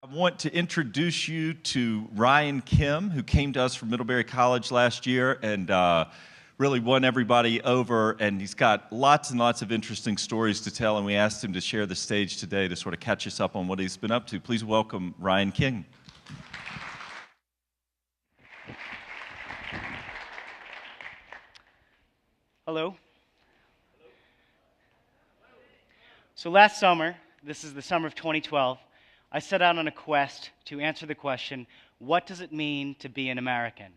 I want to introduce you to Ryan Kim, who came to us from Middlebury College last year and really won everybody over. And he's got lots and lots of interesting stories to tell, and we asked him to share the stage today to sort of catch us up on what he's been up to. Please welcome Ryan Kim. Hello. So last summer, this is the summer of 2012, I set out on a quest to answer the question, what does it mean to be an American?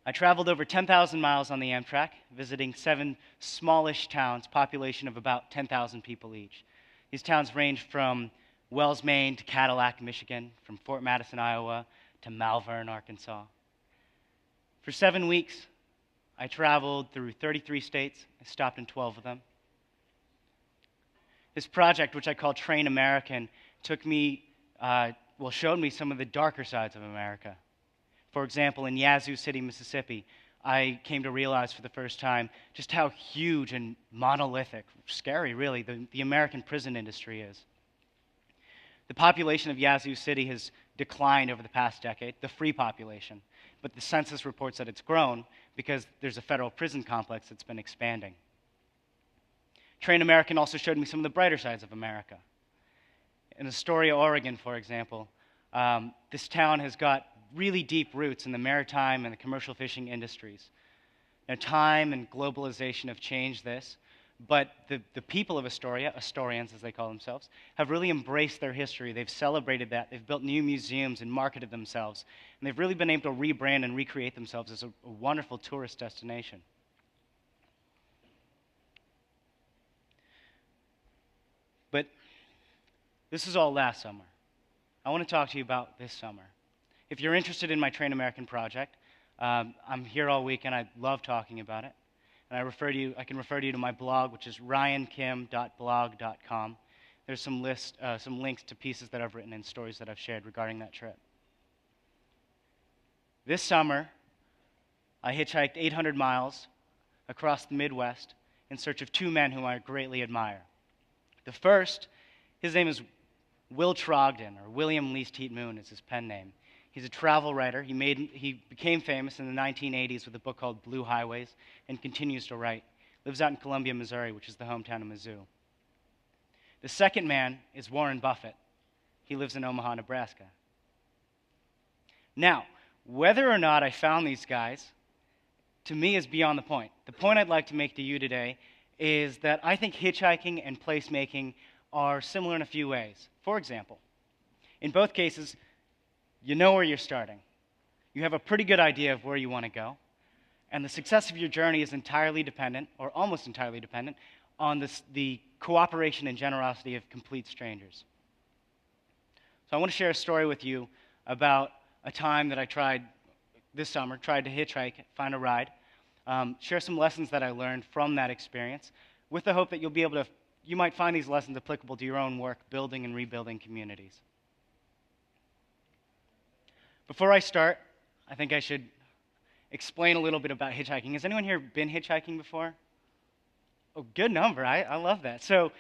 I traveled over 10,000 miles on the Amtrak, visiting 7 smallish towns, population of about 10,000 people each. These towns range from Wells, Maine to Cadillac, Michigan, from Fort Madison, Iowa to Malvern, Arkansas. For 7 weeks, I traveled through 33 states. I stopped in 12 of them. This project, which I call Train American, showed me some of the darker sides of America. For example, in Yazoo City, Mississippi, I came to realize for the first time just how huge and monolithic, scary really, the American prison industry is. The population of Yazoo City has declined over the past decade, the free population, but the census reports that it's grown because there's a federal prison complex that's been expanding. Train American also showed me some of the brighter sides of America. In Astoria, Oregon, for example, this town has got really deep roots in the maritime and the commercial fishing industries. Now, time and globalization have changed this, but the people of Astoria, Astorians as they call themselves, have really embraced their history. They've celebrated that. They've built new museums and marketed themselves. And they've really been able to rebrand and recreate themselves as a wonderful tourist destination. But this is all last summer. I want to talk to you about this summer. If you're interested in my Train American project, I'm here all week and I love talking about it. And I can refer you to my blog, which is ryankim.blog.com. There's some links to pieces that I've written and stories that I've shared regarding that trip. This summer, I hitchhiked 800 miles across the Midwest in search of 2 men whom I greatly admire. The first, his name is Will Trogdon, or William Least Heat Moon is his pen name. He's a travel writer. He became famous in the 1980s with a book called Blue Highways and continues to write. Lives out in Columbia, Missouri, which is the hometown of Mizzou. The second man is Warren Buffett. He lives in Omaha, Nebraska. Now, whether or not I found these guys, to me is beyond the point. The point I'd like to make to you today is that I think hitchhiking and placemaking are similar in a few ways. For example, in both cases, you know where you're starting. You have a pretty good idea of where you want to go, and the success of your journey is entirely dependent, or almost entirely dependent, on the cooperation and generosity of complete strangers. So I want to share a story with you about a time that I tried this summer, tried to hitchhike, find a ride, share some lessons that I learned from that experience, with the hope that you might find these lessons applicable to your own work, building and rebuilding communities. Before I start, I think I should explain a little bit about hitchhiking. Has anyone here been hitchhiking before? Oh, good number. I love that. So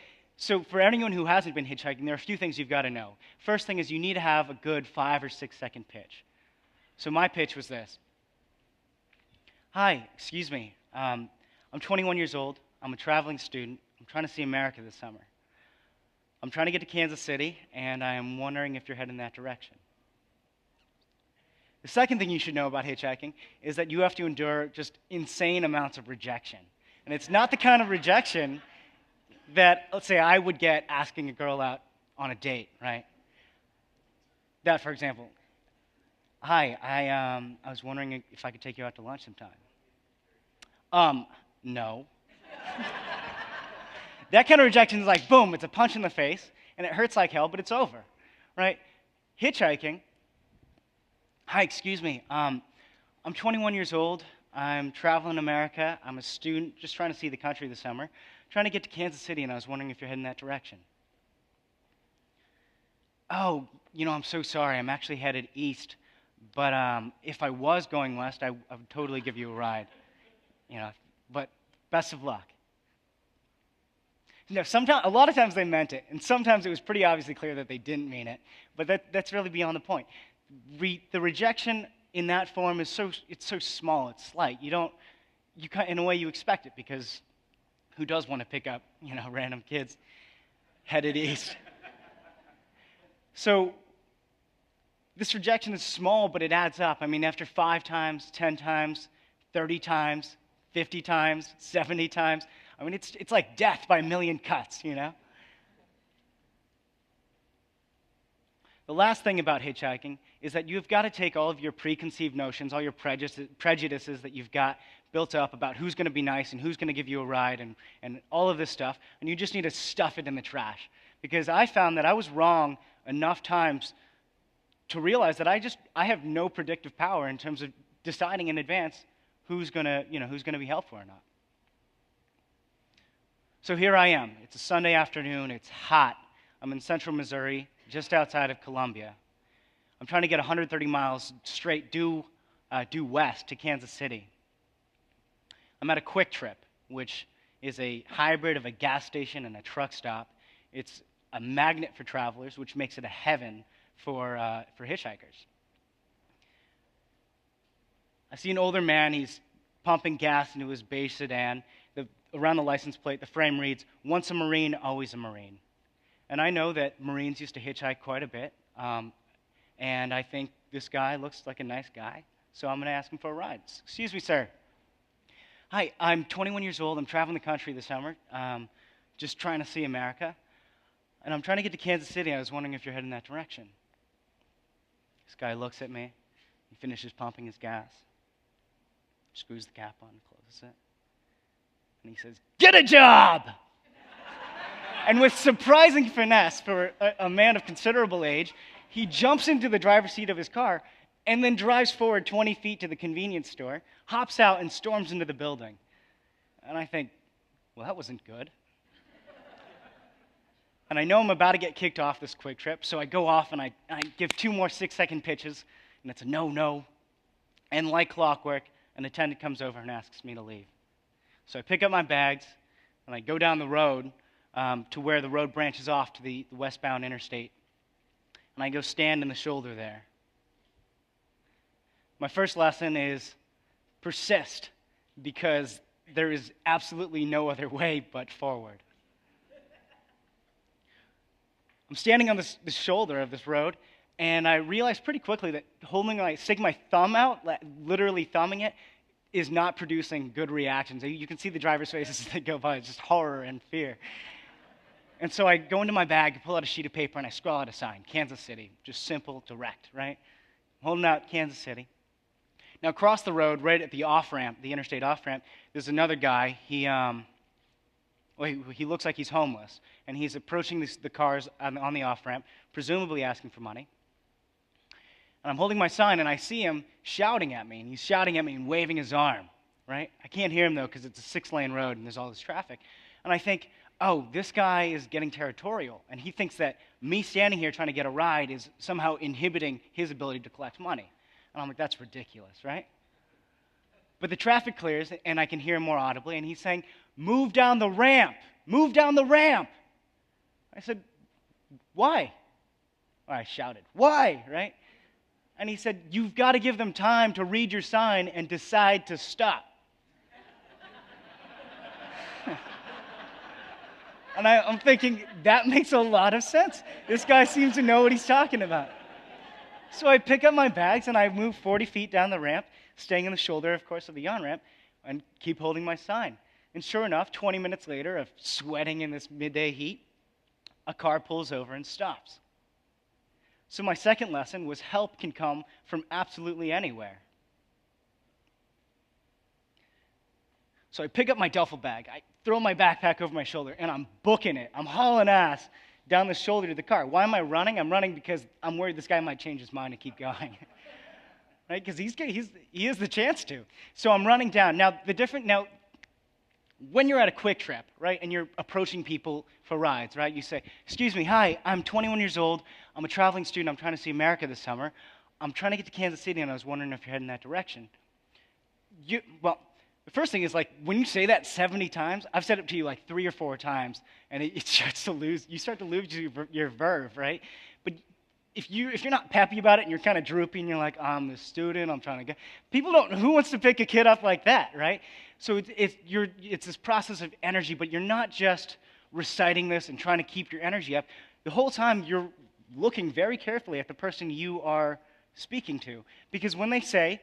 for anyone who hasn't been hitchhiking, there are a few things you've got to know. First thing is you need to have a good 5 or 6 second pitch. So my pitch was this. Hi, excuse me. I'm 21 years old. I'm a traveling student. I'm trying to see America this summer. I'm trying to get to Kansas City, and I am wondering if you're heading that direction. The second thing you should know about hitchhiking is that you have to endure just insane amounts of rejection. And it's not the kind of rejection that, let's say, I would get asking a girl out on a date, right? That, for example, hi, I was wondering if I could take you out to lunch sometime. No. That kind of rejection is like, boom, it's a punch in the face, and it hurts like hell, but it's over, right? Hitchhiking, hi, excuse me, I'm 21 years old, I'm traveling America, I'm a student, just trying to see the country this summer, trying to get to Kansas City, and I was wondering if you're heading that direction. Oh, I'm so sorry, I'm actually headed east, but if I was going west, I would totally give you a ride, but best of luck. No, sometimes, a lot of times they meant it, and sometimes it was pretty obviously clear that they didn't mean it. But that's really beyond the point. The rejection in that form is so small, it's slight. In a way you expect it, because who does want to pick up, random kids headed east? So this rejection is small, but it adds up. I mean, after 5 times, 10 times, 30 times, 50 times, 70 times, I mean, it's like death by a million cuts, The last thing about hitchhiking is that you've got to take all of your preconceived notions, all your prejudices that you've got built up about who's going to be nice and who's going to give you a ride and all of this stuff, and you just need to stuff it in the trash. Because I found that I was wrong enough times to realize that I have no predictive power in terms of deciding in advance who's going to be helpful or not. So here I am. It's a Sunday afternoon. It's hot. I'm in central Missouri, just outside of Columbia. I'm trying to get 130 miles straight due west to Kansas City. I'm at a Quick Trip, which is a hybrid of a gas station and a truck stop. It's a magnet for travelers, which makes it a heaven for hitchhikers. I see an older man. He's pumping gas into his beige sedan. Around the license plate, the frame reads, "Once a Marine, always a Marine." And I know that Marines used to hitchhike quite a bit, and I think this guy looks like a nice guy, so I'm going to ask him for a ride. "Excuse me, sir." "Hi, I'm 21 years old. I'm traveling the country this summer, just trying to see America. And I'm trying to get to Kansas City. I was wondering if you're heading that direction." This guy looks at me. He finishes pumping his gas, screws the cap on, closes it. And he says, "Get a job!" And with surprising finesse for a man of considerable age, he jumps into the driver's seat of his car and then drives forward 20 feet to the convenience store, hops out, and storms into the building. And I think, well, that wasn't good. And I know I'm about to get kicked off this Quick Trip, so I go off and I give 2 more 6-second pitches, and it's a no. And like clockwork, an attendant comes over and asks me to leave. So I pick up my bags, and I go down the road to where the road branches off to the westbound interstate. And I go stand in the shoulder there. My first lesson is persist, because there is absolutely no other way but forward. I'm standing on the shoulder of this road, and I realize pretty quickly that sticking my thumb out, literally thumbing it, is not producing good reactions. You can see the driver's faces as they go by. It's just horror and fear. And so I go into my bag, pull out a sheet of paper, and I scrawl out a sign, Kansas City. Just simple, direct, right? I'm holding out Kansas City. Now, across the road, right at the off-ramp, the interstate off-ramp, there's another guy. He looks like he's homeless, and he's approaching the cars on the off-ramp, presumably asking for money. And I'm holding my sign, and I see him shouting at me, and he's shouting at me and waving his arm, right? I can't hear him, though, because it's a 6-lane road, and there's all this traffic. And I think, oh, this guy is getting territorial, and he thinks that me standing here trying to get a ride is somehow inhibiting his ability to collect money. And I'm like, that's ridiculous, right? But the traffic clears, and I can hear him more audibly, and he's saying, "Move down the ramp! Move down the ramp!" I said, "Why?" Or I shouted, "Why?" Right? And he said, "You've got to give them time to read your sign and decide to stop." And I'm thinking, that makes a lot of sense. This guy seems to know what he's talking about. So I pick up my bags and I move 40 feet down the ramp, staying in the shoulder, of course, of the on-ramp, and keep holding my sign. And sure enough, 20 minutes later of sweating in this midday heat, a car pulls over and stops. So my second lesson was help can come from absolutely anywhere. So I pick up my duffel bag, I throw my backpack over my shoulder, and I'm booking it. I'm hauling ass down the shoulder to the car. Why am I running? I'm running because I'm worried this guy might change his mind and keep going. Right? Because he has the chance to. So I'm running down. Now, when you're at a Quick Trip, right, and you're approaching people for rides, right, you say, "Excuse me, hi, I'm 21 years old. I'm a traveling student. I'm trying to see America this summer. I'm trying to get to Kansas City, and I was wondering if you're heading that direction." The first thing is, like, when you say that 70 times, I've said it to you like 3 or 4 times, and it starts to lose. You start to lose your verve, right? But if you're not peppy about it and you're kind of droopy and you're like, I'm the student, I'm trying to get, people don't. Who wants to pick a kid up like that, right? So it's this process of energy, but you're not just reciting this and trying to keep your energy up. The whole time you're looking very carefully at the person you are speaking to, because when they say,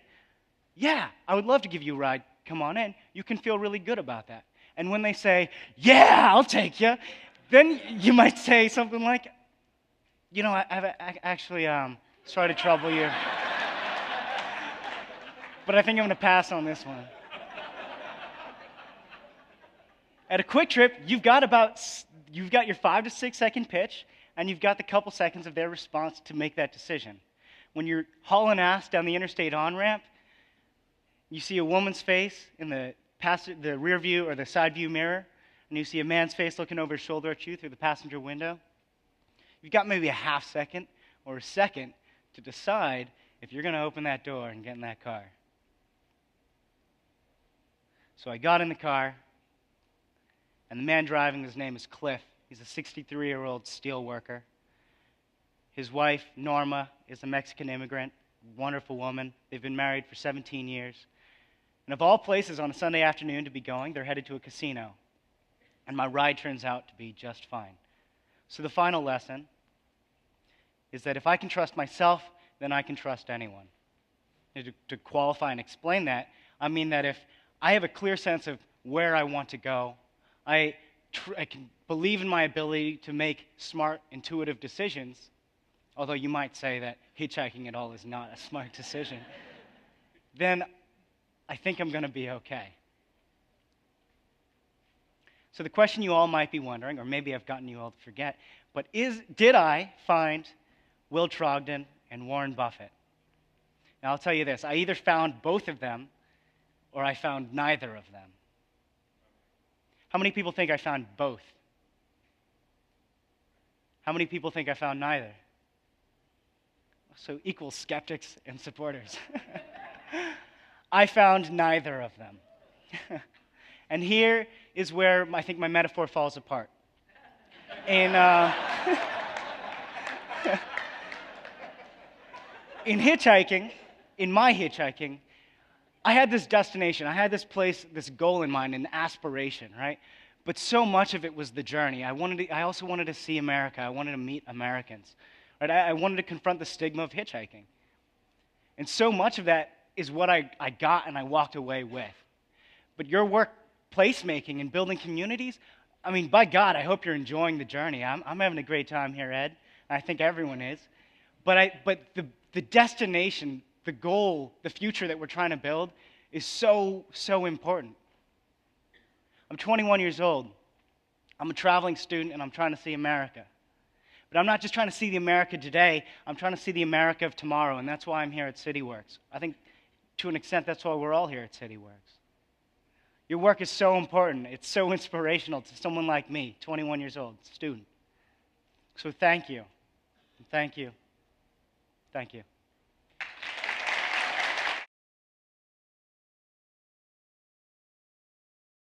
"Yeah, I would love to give you a ride. Come on in," you can feel really good about that. And when they say, "Yeah, I'll take you," then you might say something like, "You know, I've actually sorry to trouble you, but I think I'm going to pass on this one." At a quick trip, you've got your 5 to 6 second pitch, and you've got the couple seconds of their response to make that decision. When you're hauling ass down the interstate on-ramp, you see a woman's face in the rear view or the side view mirror, and you see a man's face looking over his shoulder at you through the passenger window. You've got maybe a half second or a second to decide if you're going to open that door and get in that car. So I got in the car, and the man driving, his name is Cliff. He's a 63-year-old steel worker. His wife, Norma, is a Mexican immigrant, wonderful woman. They've been married for 17 years. And of all places on a Sunday afternoon to be going, they're headed to a casino. And my ride turns out to be just fine. So the final lesson is that if I can trust myself, then I can trust anyone. And to qualify and explain that, I mean that if I have a clear sense of where I want to go, I can believe in my ability to make smart, intuitive decisions, although you might say that hitchhiking at all is not a smart decision, then I think I'm going to be okay. So the question you all might be wondering, or maybe I've gotten you all to forget, but did I find Will Trogdon and Warren Buffett? Now I'll tell you this, I either found both of them or I found neither of them. How many people think I found both? How many people think I found neither? So equal skeptics and supporters. I found neither of them. And here is where I think my metaphor falls apart. In hitchhiking, in my hitchhiking, I had this destination, I had this place, this goal in mind, an aspiration, right? But so much of it was the journey. I also wanted to see America. I wanted to meet Americans. Right? I wanted to confront the stigma of hitchhiking. And so much of that is what I got and I walked away with. But your work placemaking and building communities, I mean, by God, I hope you're enjoying the journey. I'm having a great time here, Ed. I think everyone is. But the destination, the goal, the future that we're trying to build is so, so important. I'm 21 years old. I'm a traveling student, and I'm trying to see America. But I'm not just trying to see the America today. I'm trying to see the America of tomorrow, and that's why I'm here at CityWorks. I think, to an extent, that's why we're all here at CityWorks. Your work is so important. It's so inspirational to someone like me, 21 years old, student. So thank you. Thank you. Thank you.